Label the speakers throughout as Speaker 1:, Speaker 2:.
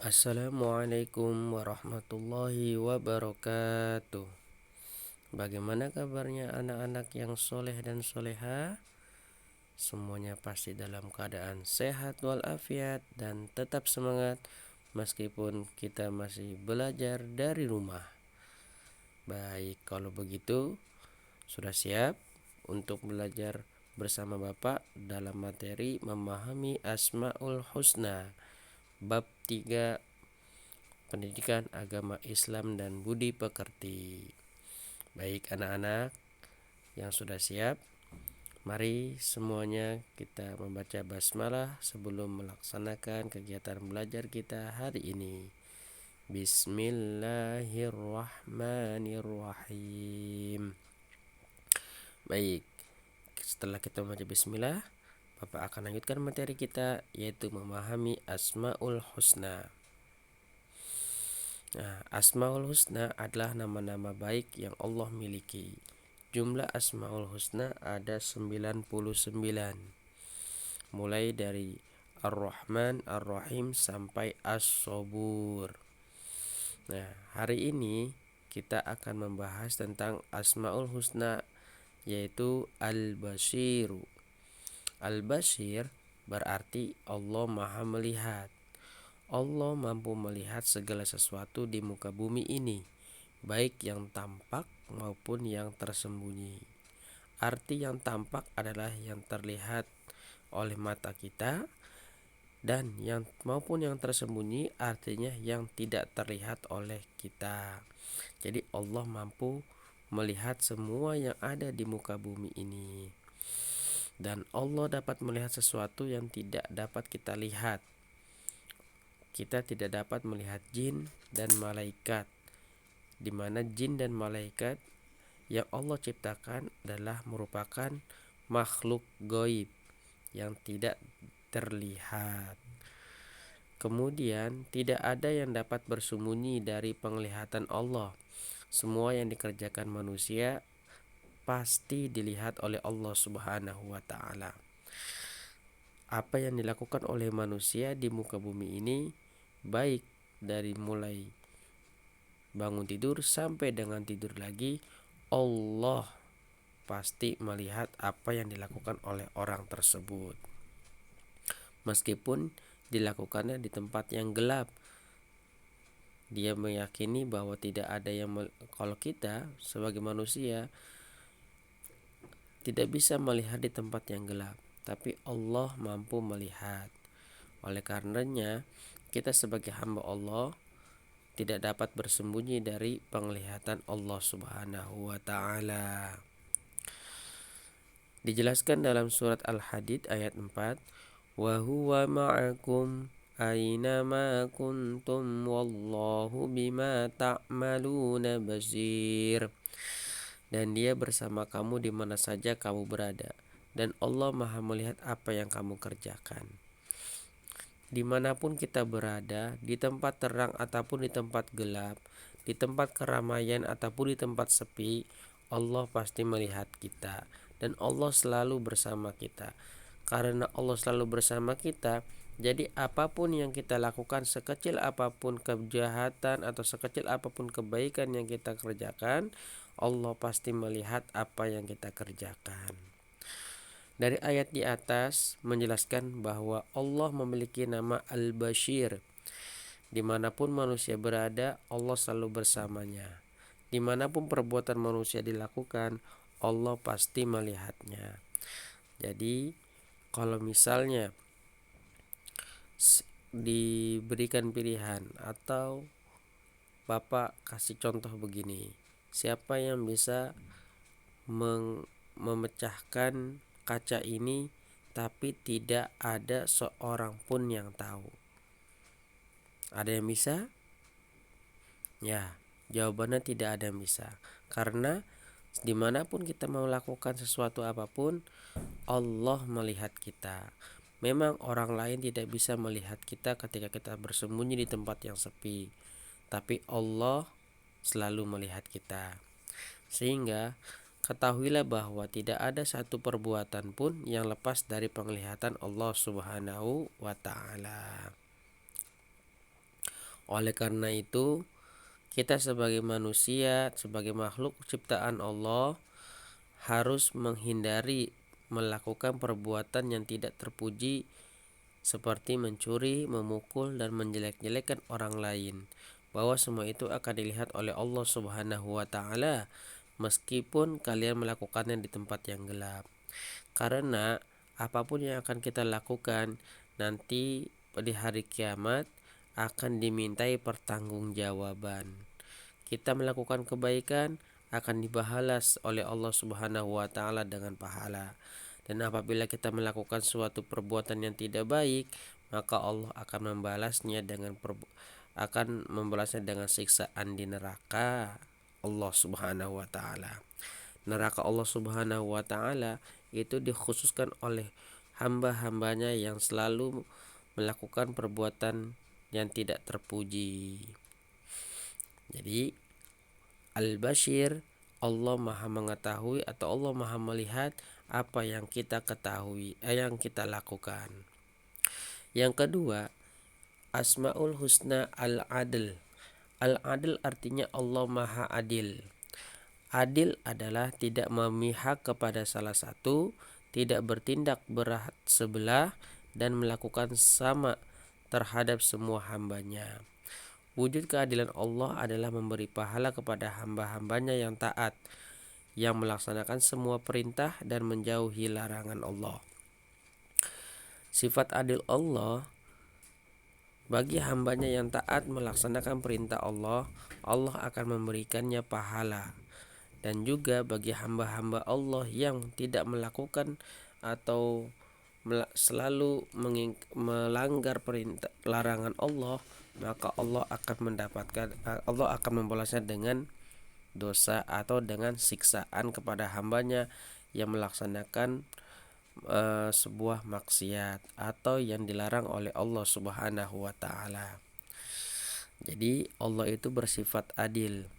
Speaker 1: Assalamualaikum warahmatullahi wabarakatuh. Bagaimana kabarnya anak-anak yang soleh dan soleha? Semuanya pasti dalam keadaan sehat walafiat dan tetap semangat meskipun kita masih belajar dari rumah. Baik, kalau begitu sudah siap untuk belajar bersama Bapak dalam materi memahami Asmaul Husna bab 3 Pendidikan Agama Islam dan Budi Pekerti. Baik anak-anak yang sudah siap, mari semuanya kita membaca basmalah sebelum melaksanakan kegiatan belajar kita hari ini. Bismillahirrahmanirrahim. Baik, setelah kita membaca bismillah, Bapak akan lanjutkan materi kita, yaitu memahami Asmaul Husna. Nah, Asmaul Husna adalah nama-nama baik yang Allah miliki. Jumlah Asmaul Husna ada 99. Mulai dari Ar-Rahman, Ar-Rahim sampai As-Sabur. Nah, hari ini kita akan membahas tentang Asmaul Husna, yaitu Al-Basiru. Al-Basir berarti Allah Maha Melihat. Allah mampu melihat segala sesuatu di muka bumi ini, baik yang tampak maupun yang tersembunyi. Arti yang tampak adalah yang terlihat oleh mata kita, dan maupun yang tersembunyi artinya yang tidak terlihat oleh kita. Jadi Allah mampu melihat semua yang ada di muka bumi ini. Dan Allah dapat melihat sesuatu yang tidak dapat kita lihat. Kita tidak dapat melihat jin dan malaikat, di mana jin dan malaikat yang Allah ciptakan adalah merupakan makhluk gaib yang tidak terlihat. Kemudian tidak ada yang dapat bersembunyi dari penglihatan Allah. Semua yang dikerjakan manusia pasti dilihat oleh Allah Subhanahu wa taala. Apa yang dilakukan oleh manusia di muka bumi ini, baik dari mulai bangun tidur sampai dengan tidur lagi, Allah pasti melihat apa yang dilakukan oleh orang tersebut. Meskipun dilakukannya di tempat yang gelap, dia meyakini bahwa tidak ada yang kalau kita sebagai manusia tidak bisa melihat di tempat yang gelap, tapi Allah mampu melihat. Oleh karenanya, kita sebagai hamba Allah tidak dapat bersembunyi dari penglihatan Allah Subhanahu wa taala. Dijelaskan dalam surat Al-Hadid ayat 4, wa huwa ma'akum aina ma kuntum wallahu bima ta'maluna basir. Dan dia bersama kamu di mana saja kamu berada, dan Allah Maha melihat apa yang kamu kerjakan. Dimanapun kita berada, di tempat terang ataupun di tempat gelap, di tempat keramaian ataupun di tempat sepi, Allah pasti melihat kita, dan Allah selalu bersama kita. Karena Allah selalu bersama kita, jadi apapun yang kita lakukan, sekecil apapun kejahatan atau sekecil apapun kebaikan yang kita kerjakan, Allah pasti melihat apa yang kita kerjakan. Dari ayat di atas menjelaskan bahwa Allah memiliki nama Al-Bashir. Dimanapun manusia berada, Allah selalu bersamanya. Dimanapun perbuatan manusia dilakukan, Allah pasti melihatnya. Jadi kalau misalnya diberikan pilihan atau Bapak kasih contoh begini, siapa yang bisa memecahkan kaca ini tapi tidak ada seorang pun yang tahu? Ada yang bisa? Ya, jawabannya tidak ada yang bisa. Karena dimanapun kita mau lakukan sesuatu apapun, Allah melihat kita. Memang orang lain tidak bisa melihat kita ketika kita bersembunyi di tempat yang sepi, tapi Allah selalu melihat kita. Sehingga ketahuilah bahwa tidak ada satu perbuatan pun yang lepas dari penglihatan Allah Subhanahu wa taala. Oleh karena itu, kita sebagai manusia, sebagai makhluk ciptaan Allah, harus menghindari melakukan perbuatan yang tidak terpuji seperti mencuri, memukul, dan menjelek-jelekan orang lain. Bahwa semua itu akan dilihat oleh Allah Subhanahu wa taala meskipun kalian melakukannya di tempat yang gelap. Karena apapun yang akan kita lakukan nanti di hari kiamat akan dimintai pertanggungjawaban. Kita melakukan kebaikan akan dibalas oleh Allah Subhanahu wa taala dengan pahala. Dan apabila kita melakukan suatu perbuatan yang tidak baik, maka Allah akan membalasnya dengan siksaan di neraka Allah Subhanahu wa taala. Neraka Allah Subhanahu wa taala itu dikhususkan oleh hamba-hambanya yang selalu melakukan perbuatan yang tidak terpuji. Jadi Al-Bashir, Allah Maha mengetahui atau Allah Maha melihat apa yang kita ketahui, yang kita lakukan. Yang kedua, Asmaul Husna Al-Adl. Al-Adl artinya Allah Maha Adil. Adil adalah tidak memihak kepada salah satu, tidak bertindak berat sebelah, dan melakukan sama terhadap semua hambanya. Wujud keadilan Allah adalah memberi pahala kepada hamba-hambanya yang taat, yang melaksanakan semua perintah dan menjauhi larangan Allah. Sifat adil Allah bagi hambanya yang taat melaksanakan perintah Allah, Allah akan memberikannya pahala. Dan juga bagi hamba-hamba Allah yang tidak melakukan atau selalu melanggar perintah larangan Allah, maka Allah akan membalasnya dengan dosa atau dengan siksaan kepada hambanya yang melaksanakan sebuah maksiat atau yang dilarang oleh Allah Subhanahu wa taala. Jadi Allah itu bersifat adil.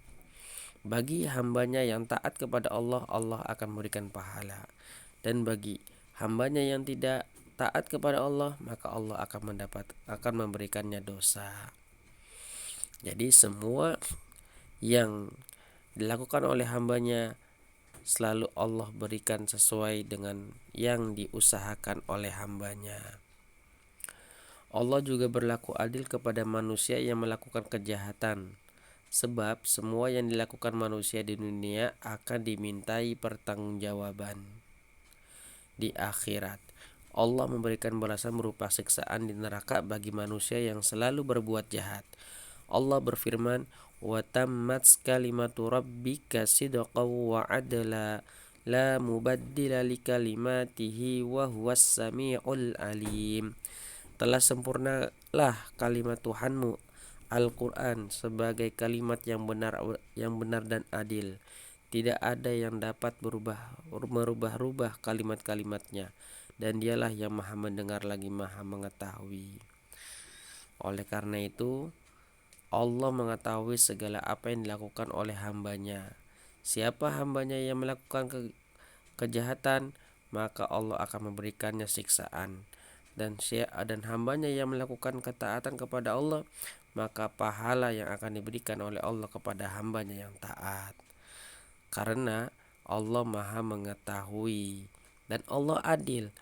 Speaker 1: Bagi hambanya yang taat kepada Allah, Allah akan memberikan pahala. Dan bagi hambanya yang tidak taat kepada Allah, maka Allah akan memberikannya dosa. Jadi semua yang dilakukan oleh hambanya selalu Allah berikan sesuai dengan yang diusahakan oleh hambanya. Allah juga berlaku adil kepada manusia yang melakukan kejahatan. Sebab semua yang dilakukan manusia di dunia akan dimintai pertanggungjawaban di akhirat. Allah memberikan balasan berupa siksaan di neraka bagi manusia yang selalu berbuat jahat. Allah berfirman, "Wa tammat kalimatu rabbika sidqan wa adla, la mubaddila likalimatihi wa huwas samiul alim." Telah sempurnalah kalimat Tuhanmu Al-Quran sebagai kalimat yang benar dan adil. Tidak ada yang dapat merubah-rubah kalimat-kalimatnya, dan dialah yang maha mendengar lagi maha mengetahui. Oleh karena itu, Allah mengetahui segala apa yang dilakukan oleh hambanya. Siapa hambanya yang melakukan kejahatan, maka Allah akan memberikannya siksaan. Dan hambanya yang melakukan ketaatan kepada Allah, maka pahala yang akan diberikan oleh Allah kepada hambanya yang taat. Karena Allah maha mengetahui dan Allah adil.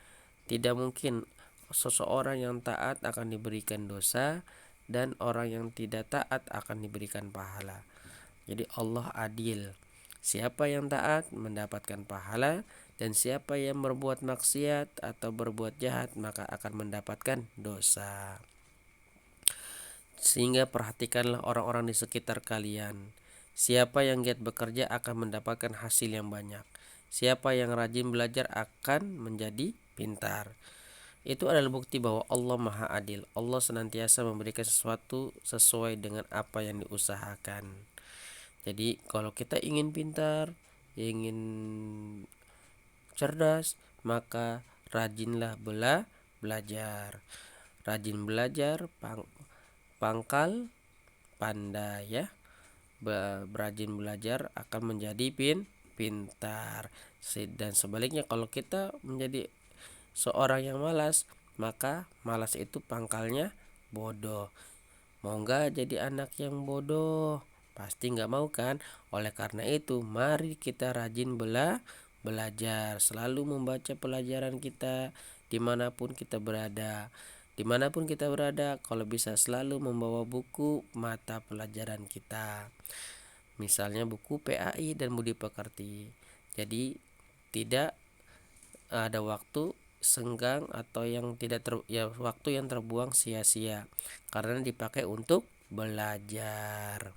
Speaker 1: Tidak mungkin seseorang yang taat akan diberikan dosa dan orang yang tidak taat akan diberikan pahala. Jadi Allah adil. Siapa yang taat mendapatkan pahala, dan siapa yang berbuat maksiat atau berbuat jahat maka akan mendapatkan dosa. Sehingga perhatikanlah orang-orang di sekitar kalian. Siapa yang giat bekerja akan mendapatkan hasil yang banyak. Siapa yang rajin belajar akan menjadi pintar. Itu adalah bukti bahwa Allah Maha Adil. Allah senantiasa memberikan sesuatu sesuai dengan apa yang diusahakan. Jadi kalau kita ingin pintar, ingin cerdas, maka rajinlah belajar. Rajin belajar pangkal pandai ya. Rajin belajar akan menjadi pintar. Dan sebaliknya kalau kita menjadi seorang yang malas, maka malas itu pangkalnya bodoh. Mau nggak jadi anak yang bodoh? Pasti nggak mau kan? Oleh karena itu, mari kita rajin belajar, selalu membaca pelajaran kita dimanapun kita berada. Dimanapun kita berada, kalau bisa selalu membawa buku mata pelajaran kita. Misalnya buku PAI dan Budi Pekerti. Jadi tidak ada waktu senggang atau yang tidak waktu yang terbuang sia-sia karena dipakai untuk belajar.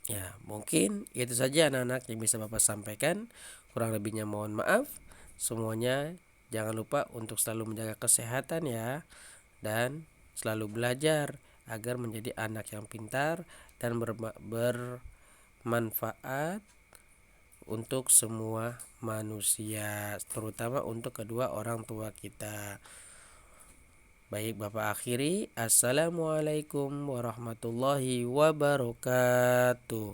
Speaker 1: Ya, mungkin itu saja anak-anak yang bisa Bapak sampaikan. Kurang lebihnya mohon maaf. Semuanya jangan lupa untuk selalu menjaga kesehatan ya dan selalu belajar agar menjadi anak yang pintar dan bermanfaat untuk semua manusia, terutama untuk kedua orang tua kita. Baik, Bapak akhiri. Assalamualaikum warahmatullahi wabarakatuh.